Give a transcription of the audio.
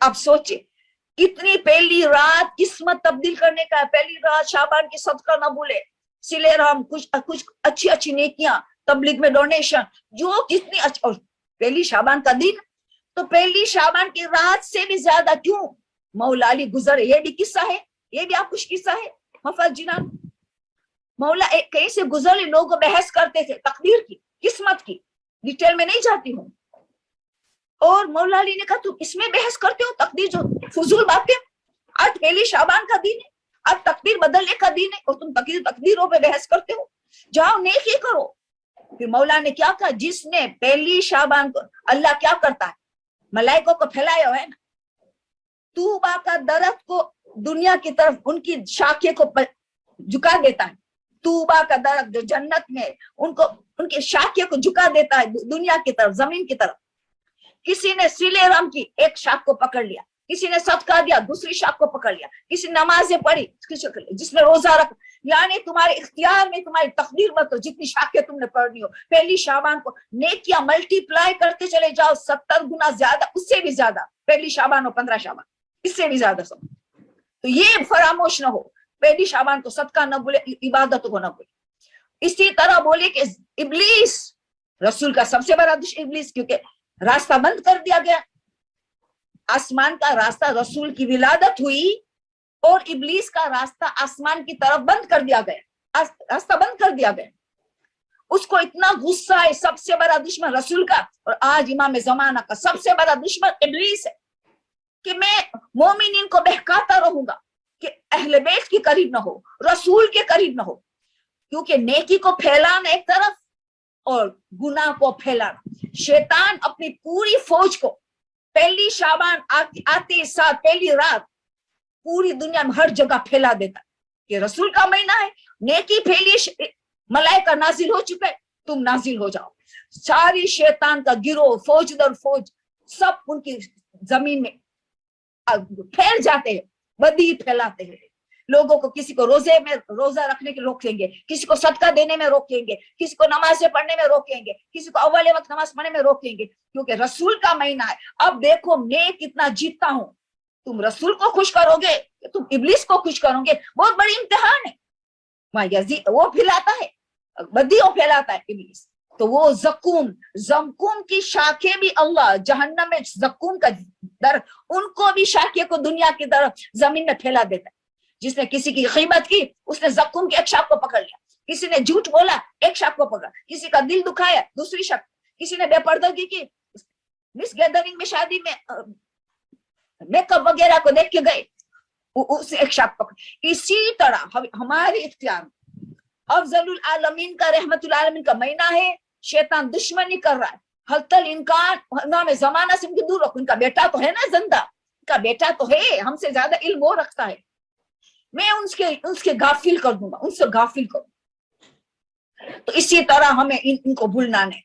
अब सोचिए कितनी पहली रात किस्मत तब्दील करने का है। पहली रात शाबान की सदका न भूले, सिले रहम, कुछ अच्छी अच्छी नेकियां, तबलीग में डोनेशन, जो कितनी अच्छी। और पहली शाबान का दिन, तो पहली शाबान की रात से भी ज्यादा क्यों मौला अली गुजरे। ये भी किस्सा है, ये भी आप कुछ किस्सा है। हफज जिनान मौला कहीं से गुजरे, लोग बहस करते थे तकदीर की, किस्मत की, डिटेल में नहीं जाती हूँ। और मौला अली ने कहा तुम इसमें बहस करते हो, तकदीर जो फजूल बातें। आज पहली शाबान का दिन है, आज तकदीर बदलने का दिन है, और तुम तकदीरों पे बहस करते हो। जाओ नेकी करो। फिर मौला ने क्या कहा, जिसने पहली शाबान को, अल्लाह क्या करता है, मलाइकों को फैलाया है ना, तूबा का दरख्त को दुनिया की तरफ उनकी शाखे को झुका देता है। तूबा का दरख्त जो जन्नत में, उनको उनके शाखे को झुका देता है दुनिया की तरफ, जमीन की तरफ। किसी ने सिले राम की एक शाख को पकड़ लिया, किसी ने सदका दिया दूसरी शाख को पकड़ लिया, किसी नमाजें पढ़ी, जिसने रोजा रखा। यानी तुम्हारे इख्तियार में, तुम्हारी तकदीर में तो जितनी शाखें तुमने पढ़नी हो, पहली शाबान को नेकियां मल्टीप्लाई करते चले जाओ, 70 गुना ज्यादा, उससे भी ज्यादा। पहली शाबान हो 15 शाबान, इससे भी ज्यादा सब। तो ये फरामोश न हो, पहली शाबान को सदका न भूले, इबादत को न भूले। इसी तरह बोले कि इब्लीस, रसूल का सबसे बड़ा दुश्मन इब्लीस, क्योंकि रास्ता बंद कर दिया गया, आसमान का रास्ता, रसूल की विलादत हुई और इब्लीस का रास्ता आसमान की तरफ बंद कर दिया गया, रास्ता बंद कर दिया गया। उसको इतना गुस्सा है, सबसे बड़ा दुश्मन रसूल का और आज इमाम जमाना का सबसे बड़ा दुश्मन इब्लीस है, कि मैं मोमिनीन को बहकाता रहूंगा कि अहले बैत के करीब ना हो, रसूल के करीब ना हो, क्योंकि नेकी को फैलाना एक तरफ और गुनाह को फैलाना। शैतान अपनी पूरी फौज को पहली शाबान आते साथ, पहली रात, पूरी दुनिया में हर जगह फैला देता है कि रसूल का महीना है, नेकी फैली, मलाइका नाजिल हो चुका है, तुम नाजिल हो जाओ। सारी शैतान का गिरोह, फौज दर फौज, सब उनकी जमीन में फैल जाते हैं, बदी फैलाते हैं लोगों को। किसी को रोजे में रोजा रखने के रोकेंगे, किसी को सदका देने में रोकेंगे, किसी को नमाज पढ़ने में रोकेंगे, किसी को अव्वल वक्त नमाज पढ़ने में रोकेंगे, क्योंकि रसूल का महीना है। अब देखो मैं कितना जीतता हूं, तुम रसूल को खुश करोगे, तुम इब्लिस को खुश करोगे, बहुत बड़ी इम्तिहान है। वहां यजीद वो फैलाता है, बदियों फैलाता है इब्लिस, तो वो जक्कूम की शाखे भी अल्लाह जहन्नम में जक्कूम का दर, उनको भी शाखे को दुनिया की तरफ जमीन में फैला देता है। जिसने किसी की कीमत की, उसने जक्कूम की एक शाख को पकड़ लिया, किसी ने झूठ बोला एक शाख को पकड़ा, किसी का दिल दुखाया दूसरी शाख, किसी ने बेपर्दगी की, मिस गैदरिंग में, शादी में मेकअप वगैरह को देख के गए, उस एक शाख पकड़। इसी तरह हमारे इख्तियार में अफजलुल आलमीन का, रहमतुल आलमीन का महीना है, शैतान दुश्मनी कर रहा है। हत्तल इनका जमाना से उनके दूर रखो, इनका बेटा तो है ना जिंदा, इनका बेटा तो है, हमसे ज्यादा इल्म वो रखता है, मैं उसके गाफिल कर दूंगा, उनसे गाफिल करूँ। तो इसी तरह हमें इनको भूलना नहीं।